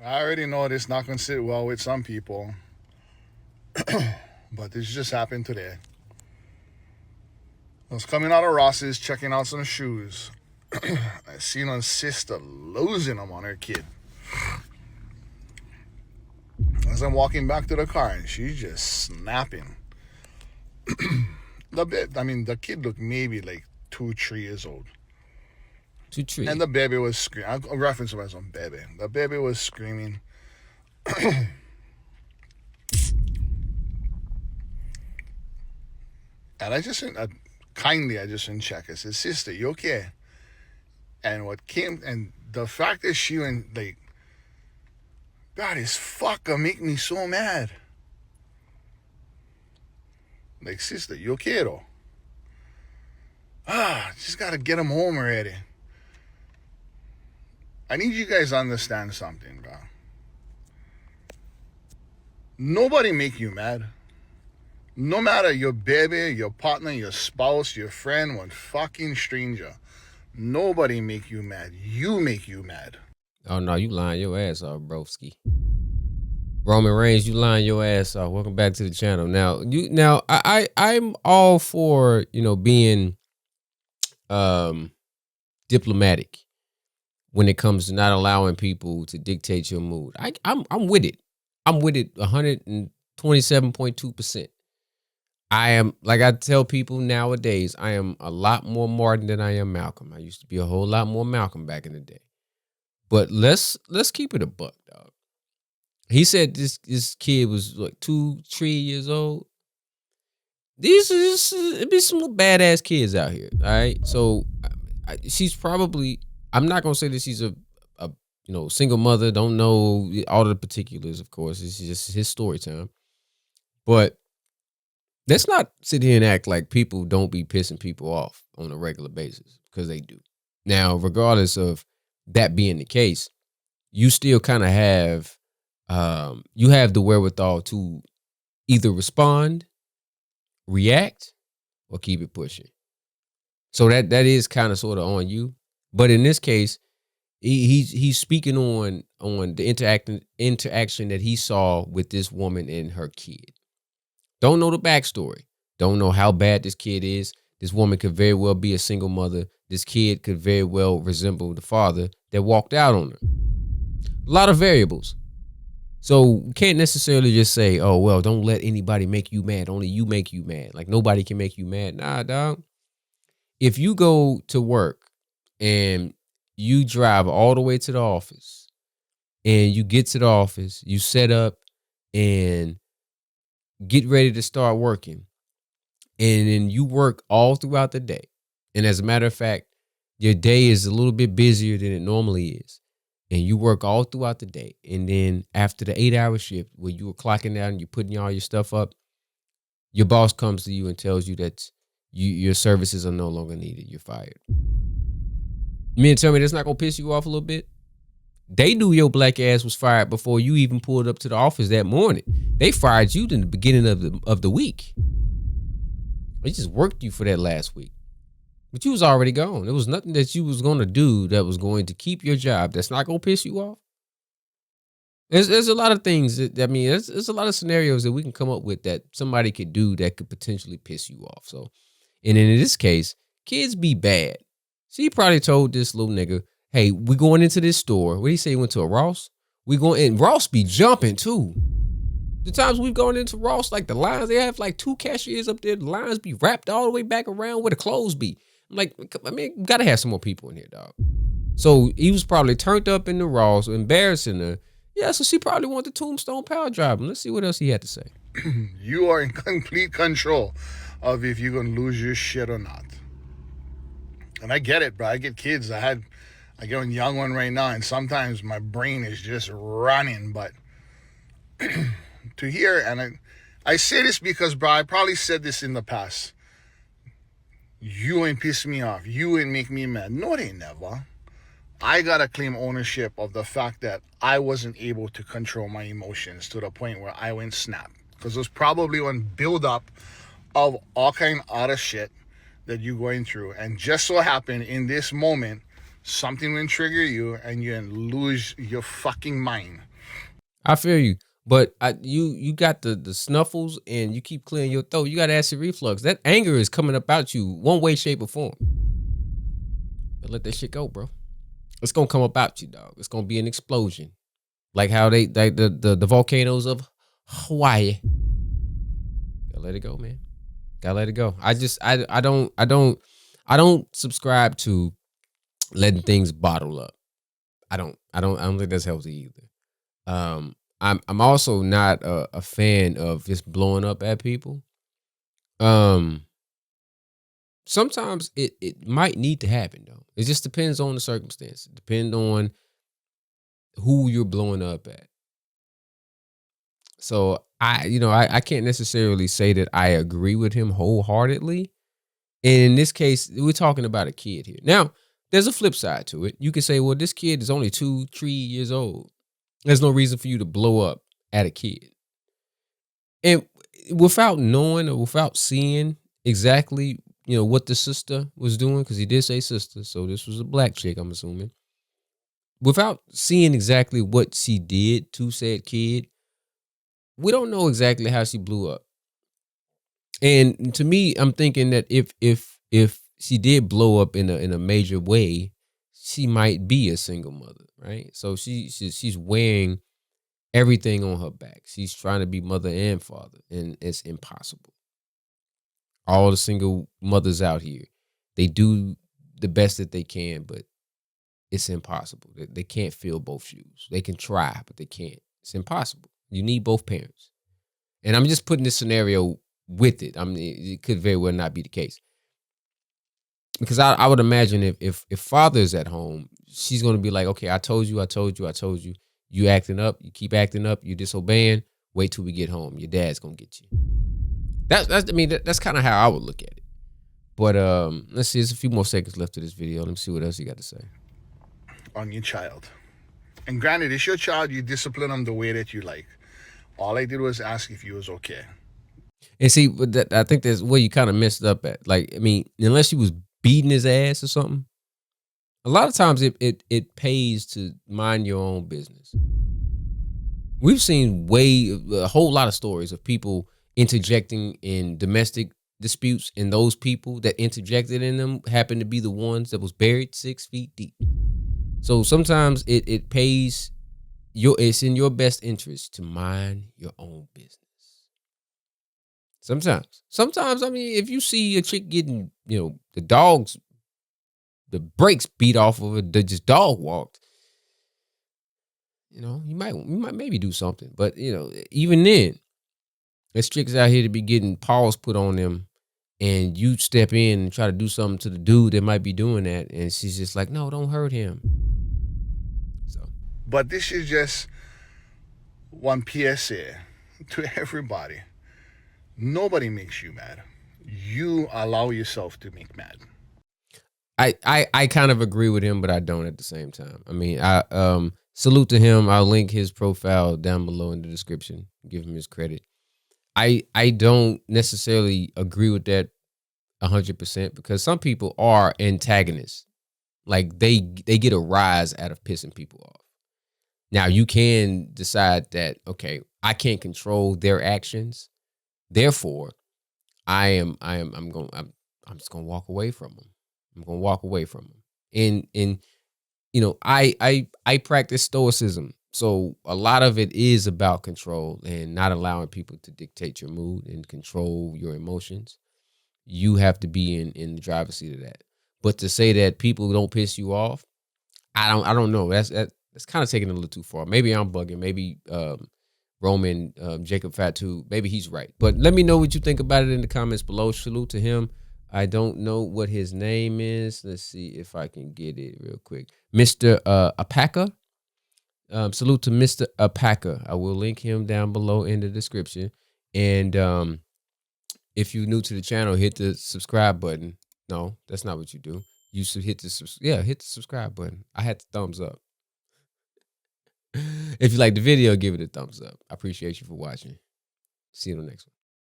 I already know this not gonna sit well with some people, but this just happened today. I was coming out of Ross's, checking out some shoes. I seen a sister losing them on her kid. As I'm walking back to the car, and she's just snapping. The kid looked maybe like 2, 3 years old. To And tree. the baby was screaming. I'll reference my son, baby. The baby was screaming. And I just didn't check. I said, sister, you okay? And the fact that she went, like, God, this fucker make me so mad. Like, sister, you okay though? Just gotta get him home already. I need you guys to understand something, bro. Nobody make you mad. No matter your baby, your partner, your spouse, your friend, one fucking stranger. Nobody make you mad. You make you mad. Oh no, you lying your ass off, broski. Roman Reigns, you lying your ass off. Welcome back to the channel. I'm all for being diplomatic when it comes to not allowing people to dictate your mood. I'm with it. I'm with it 127.2%. I am, like I tell people nowadays, I am a lot more Martin than I am Malcolm. I used to be a whole lot more Malcolm back in the day. But let's keep it a buck, dog. He said this kid was like 2, 3 years old. It be some badass kids out here. All right. So she's probably, I'm not going to say that she's a single mother. Don't know all the particulars, of course. It's just his story time. But let's not sit here and act like people don't be pissing people off on a regular basis, because they do. Now, regardless of that being the case, you still kind of have you have the wherewithal to either respond, react, or keep it pushing. So that is kind of sort of on you. But in this case, he's speaking on the interaction that he saw with this woman and her kid. Don't know the backstory. Don't know how bad this kid is. This woman could very well be a single mother. This kid could very well resemble the father that walked out on her. A lot of variables. So we can't necessarily just say, oh, well, don't let anybody make you mad. Only you make you mad. Like, nobody can make you mad. Nah, dog. If you go to work and you drive all the way to the office and you get to the office, you set up and get ready to start working, and then you work all throughout the day. And as a matter of fact, your day is a little bit busier than it normally is. And you work all throughout the day. And then after the 8-hour shift where you were clocking out and you're putting all your stuff up, your boss comes to you and tells you that your services are no longer needed. You're fired. You mean to tell me that's not going to piss you off a little bit? They knew your black ass was fired before you even pulled up to the office that morning. They fired you in the beginning of the week. They just worked you for that last week. But you was already gone. There was nothing that you was going to do that was going to keep your job. That's not going to piss you off. There's a lot of things there's a lot of scenarios that we can come up with that somebody could do that could potentially piss you off. So, and in this case, kids be bad. So he probably told this little nigga, hey, we going into this store. What did he say? He went to a Ross? We going in. Ross be jumping too. The times we've gone into Ross, like the lines, they have like 2 cashiers up there. The lines be wrapped all the way back around where the clothes be. I'm like, I mean, gotta have some more people in here, dog. So he was probably turned up in the Ross, embarrassing her. Yeah, so she probably wanted the Tombstone power drive him. Let's see what else he had to say. You are in complete control of if you're gonna lose your shit or not. And I get it, bro. I get kids. I get a young one right now, and sometimes my brain is just running. But to hear, and I say this because, bro, I probably said this in the past. You ain't piss me off. You ain't make me mad. No, they never. I gotta claim ownership of the fact that I wasn't able to control my emotions to the point where I went snap. Because there's probably one build-up of all kind of other shit that you're going through. And just so happened in this moment, something will trigger you and you lose your fucking mind. I feel you. But you got the snuffles and you keep clearing your throat. You got acid reflux. That anger is coming up out you one way, shape, or form. But let that shit go, bro. It's gonna come up out you, dog. It's gonna be an explosion. Like how they like the volcanoes of Hawaii. Gotta let it go, man. Gotta let it go. I don't subscribe to letting things bottle up. I don't think that's healthy either. I'm also not a fan of just blowing up at people. Um, Sometimes it might need to happen though. It just depends on the circumstance. It depends on who you're blowing up at. So I can't necessarily say that I agree with him wholeheartedly. And in this case, we're talking about a kid here. Now, there's a flip side to it. You can say, well, this kid is only 2, 3 years old. There's no reason for you to blow up at a kid. And without knowing or without seeing exactly, what the sister was doing, because he did say sister, so this was a black chick, I'm assuming. Without seeing exactly what she did to said kid, we don't know exactly how she blew up. And to me, I'm thinking that if she did blow up in a major way, she might be a single mother, right? So she's wearing everything on her back. She's trying to be mother and father, and it's impossible. All the single mothers out here, they do the best that they can, but it's impossible. They can't fill both shoes. They can try, but they can't. It's impossible. You need both parents. And I'm just putting this scenario with it. I mean, it could very well not be the case. Because I would imagine if father is at home, she's going to be like, okay, I told you. You acting up. You keep acting up. You disobeying. Wait till we get home. Your dad's going to get you. That's kind of how I would look at it. But let's see. There's a few more seconds left of this video. Let me see what else you got to say. On your child. And granted, it's your child. You discipline them the way that you like. All I did was ask if you was okay. And see, I think that's where you kind of messed up at. Like, I mean, unless you was beating his ass or something, a lot of times it pays to mind your own business. We've seen a whole lot of stories of people interjecting in domestic disputes, and those people that interjected in them happen to be the ones that was buried 6 feet deep. So sometimes it pays it's in your best interest to mind your own business. Sometimes, I mean, if you see a chick getting, the brakes beat off of her, just dog walked, you might maybe do something. But, even then, there's chicks out here to be getting paws put on them, and you step in and try to do something to the dude that might be doing that, and she's just like, no, don't hurt him. So, But this is just one PSA to everybody. Nobody makes you mad. You allow yourself to make mad. I kind of agree with him, but I don't at the same time. I mean, I salute to him. I'll link his profile down below in the description. Give him his credit. I don't necessarily agree with that 100% because some people are antagonists. Like they get a rise out of pissing people off. Now you can decide that, okay, I can't control their actions. Therefore, I'm just gonna walk away from them. I'm gonna walk away from them. And I practice stoicism. So a lot of it is about control and not allowing people to dictate your mood and control your emotions. You have to be in the driver's seat of that. But to say that people don't piss you off, I don't know. That's kind of taking it a little too far. Maybe I'm bugging. Maybe Roman Jacob Fatu, maybe he's right. But let me know what you think about it in the comments below. Salute to him. I don't know what his name is. Let's see if I can get it real quick. Mr. Apaka. Salute to Mr. Apaka. I will link him down below in the description. And if you're new to the channel, hit the subscribe button. No, that's not what you do. You should hit the subscribe button. I had the thumbs up. If you like the video, give it a thumbs up. I appreciate you for watching. See you in the next one.